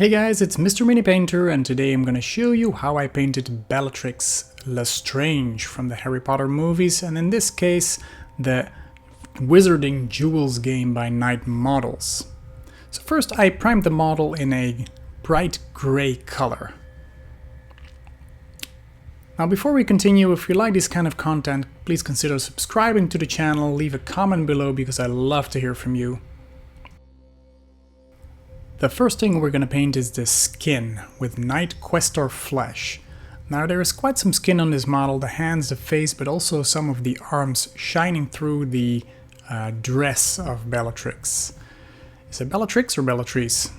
Hey guys, it's Mr. Mini Painter, and today I'm going to show you how I painted Bellatrix Lestrange from the Harry Potter movies, and in this case the Wizarding Duels game by Knight Models. So first I primed the model in a bright grey color. Now before we continue, if you like this kind of content, please consider subscribing to the channel, leave a comment below because I love to hear from you. The first thing we're going to paint is the skin with Knight Questor flesh. Now there is quite some skin on this model, the hands, the face, but also some of the arms shining through the dress of Bellatrix. Is it Bellatrix or Belletrix?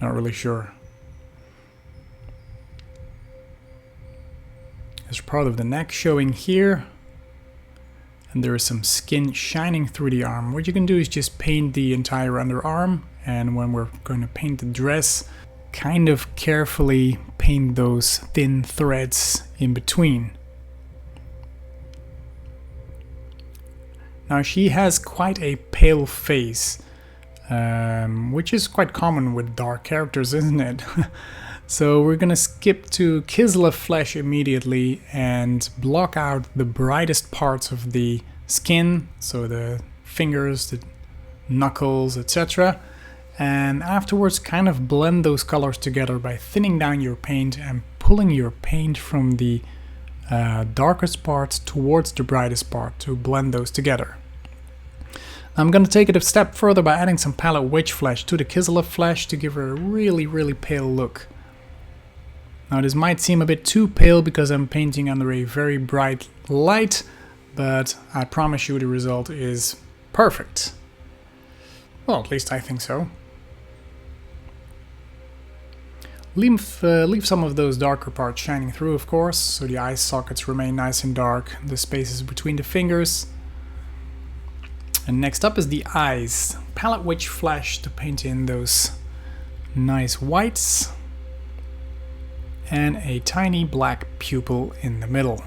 Not really sure. There's part of the neck showing here, and there is some skin shining through the arm. What you can do is just paint the entire underarm, and when we're going to paint the dress, kind of carefully paint those thin threads in between. Now she has quite a pale face, which is quite common with dark characters, isn't it? So we're gonna skip to Kislev flesh immediately and block out the brightest parts of the skin, so the fingers, the knuckles, etc. And afterwards kind of blend those colors together by thinning down your paint and pulling your paint from the darkest parts towards the brightest part to blend those together. I'm going to take it a step further by adding some palette witch flesh to the Kislev flesh to give her a really pale look. Now this might seem a bit too pale because I'm painting under a very bright light, but I promise you the result is perfect. Well, at least I think so. Leave some of those darker parts shining through, of course, so the eye sockets remain nice and dark, the spaces between the fingers. And next up is the eyes. Palette witch flesh to paint in those nice whites. And a tiny black pupil in the middle.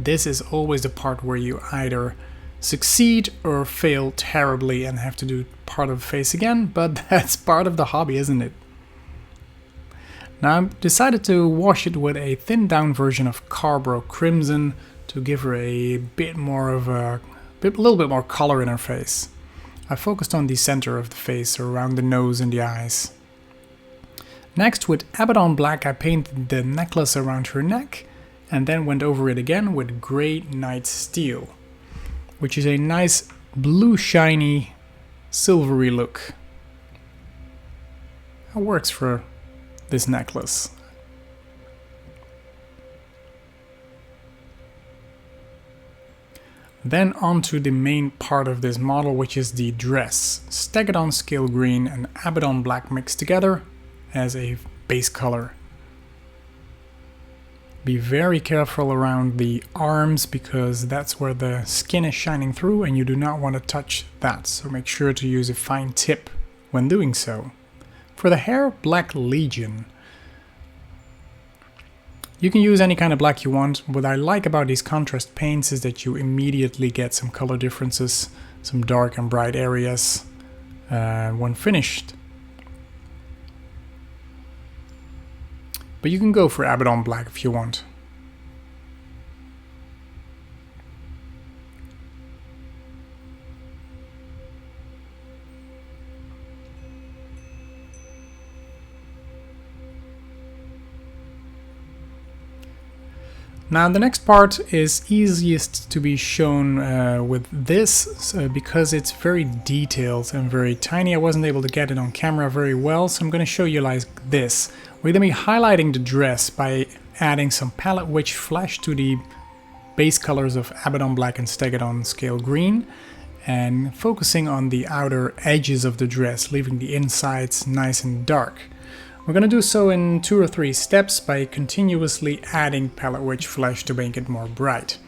This is always the part where you either succeed or fail terribly and have to do part of the face again, but that's part of the hobby, isn't it? Now I've decided to wash it with a thinned down version of Carbro Crimson to give her a bit more of a little bit more color in her face. I focused on the center of the face, around the nose and the eyes. Next, with Abaddon Black, I painted the necklace around her neck and then went over it again with Grey Knight Steel, which is a nice blue shiny silvery look. It works for this necklace. Then on to the main part of this model, which is the dress. Stegadon Scale Green and Abaddon Black mixed together as a base color. Be very careful around the arms because that's where the skin is shining through and you do not want to touch that, so make sure to use a fine tip when doing so. For the hair, Black Legion. You can use any kind of black you want. What I like about these contrast paints is that you immediately get some color differences, some dark and bright areas when finished. But you can go for Abaddon Black if you want. Now the next part is easiest to be shown with this because it's very detailed and very tiny. I wasn't able to get it on camera very well, so I'm going to show you like this. We're going to be highlighting the dress by adding some palette witch flesh to the base colors of Abaddon Black and Stegadon Scale Green and focusing on the outer edges of the dress, leaving the insides nice and dark. We're going to do so in 2 or 3 steps by continuously adding palette witch flesh to make it more bright.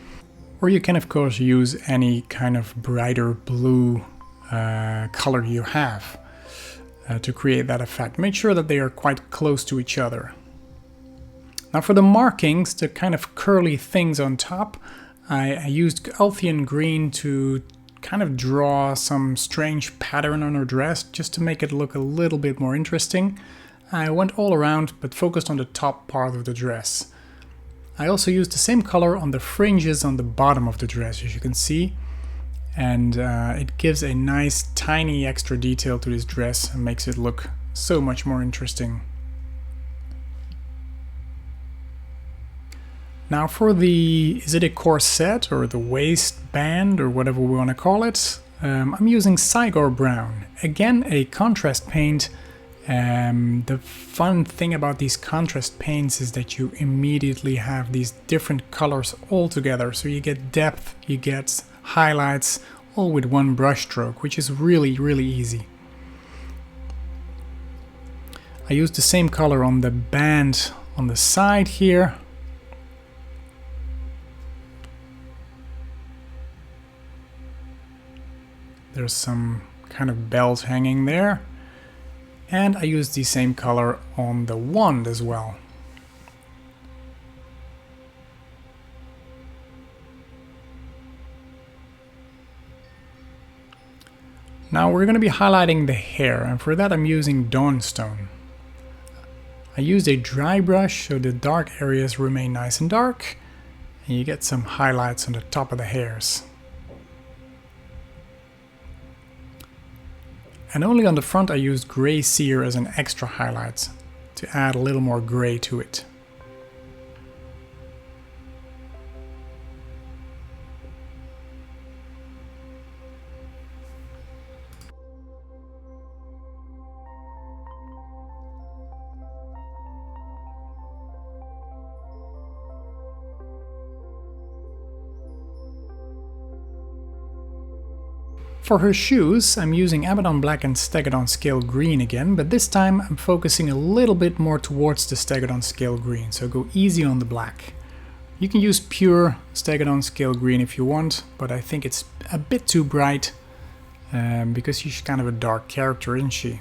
Or you can of course use any kind of brighter blue color you have to create that effect. Make sure that they are quite close to each other. Now for the markings, the kind of curly things on top, I used Elfian Green to kind of draw some strange pattern on her dress just to make it look a little bit more interesting. I went all around but focused on the top part of the dress. I also used the same color on the fringes on the bottom of the dress, as you can see. And it gives a nice tiny extra detail to this dress and makes it look so much more interesting. Now for the, is it a corset or the waistband or whatever we want to call it? I'm using Cygor Brown. Again, a contrast paint. The fun thing about these contrast paints is that you immediately have these different colors all together. So you get depth, you get highlights, all with one brush stroke, which is really, really easy. I used the same color on the band on the side here. There's some kind of belt hanging there. And I used the same color on the wand as well. Now we're going to be highlighting the hair, and for that I'm using Dawnstone. I used a dry brush so the dark areas remain nice and dark, and you get some highlights on the top of the hairs. And only on the front I used Grey Sear as an extra highlight, to add a little more grey to it. For her shoes, I'm using Abaddon Black and Stegodon Scale Green again, but this time I'm focusing a little bit more towards the Stegodon Scale Green, so go easy on the black. You can use pure Stegodon Scale Green if you want, but I think it's a bit too bright, because she's kind of a dark character, isn't she?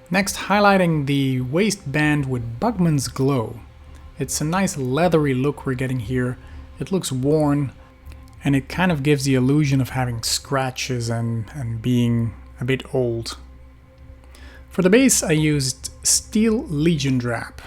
Next, highlighting the waistband with Bugman's Glow. It's a nice leathery look we're getting here. It looks worn, and it kind of gives the illusion of having scratches and being a bit old. For the base I used Steel Legion Drap.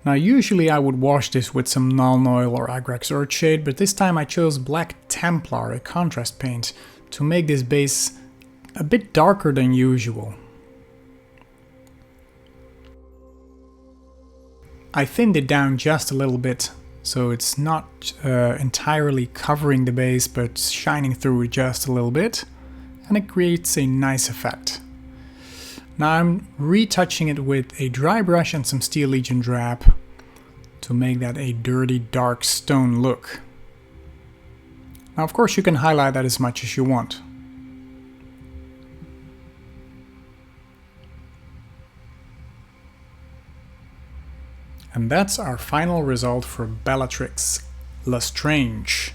Now usually I would wash this with some Nuln Oil or Agrax Earthshade, but this time I chose Black Templar, a contrast paint, to make this base a bit darker than usual. I thinned it down just a little bit, so it's not entirely covering the base, but shining through it just a little bit, and it creates a nice effect. Now I'm retouching it with a dry brush and some Steel Legion Drap to make that a dirty, dark stone look. Now of course you can highlight that as much as you want. And that's our final result for Bellatrix Lestrange.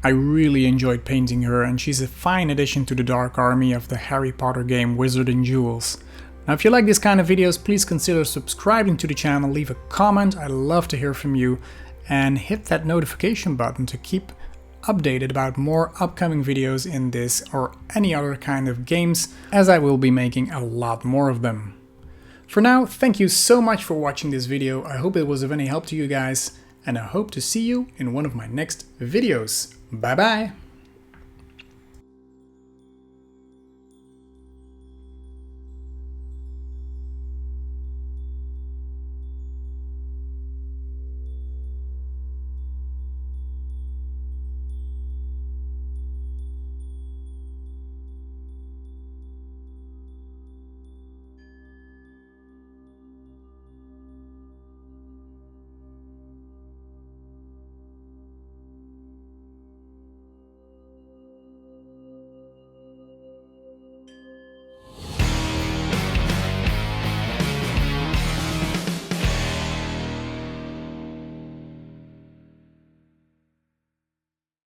I really enjoyed painting her, and she's a fine addition to the Dark Army of the Harry Potter game Wizarding Duels. Now if you like these kind of videos, please consider subscribing to the channel, leave a comment, I'd love to hear from you, and hit that notification button to keep updated about more upcoming videos in this or any other kind of games, as I will be making a lot more of them. For now, thank you so much for watching this video, I hope it was of any help to you guys, and I hope to see you in one of my next videos. Bye bye!